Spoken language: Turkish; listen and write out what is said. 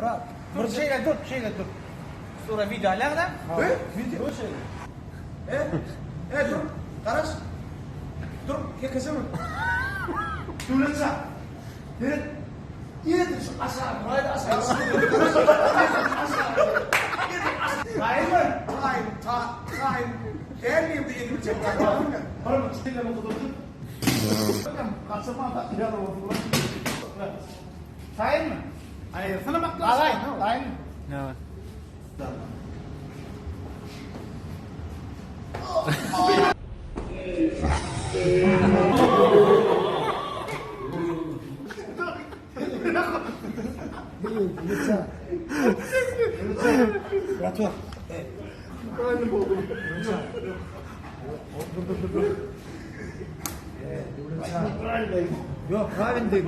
Murat. Dur şeyle dur. Sonra video alarlar. Video. Dur şeyle. Dur. Karas. Dur. Ya kızım. Dur sen. Evet. Iya terus asal. Mulai asal. Time. Early in the English. Para mesti kamu tutup. Kasama tak tidak tahu. Time. Ayo, sana mak. Time. Ratua. Yo, kalian deh,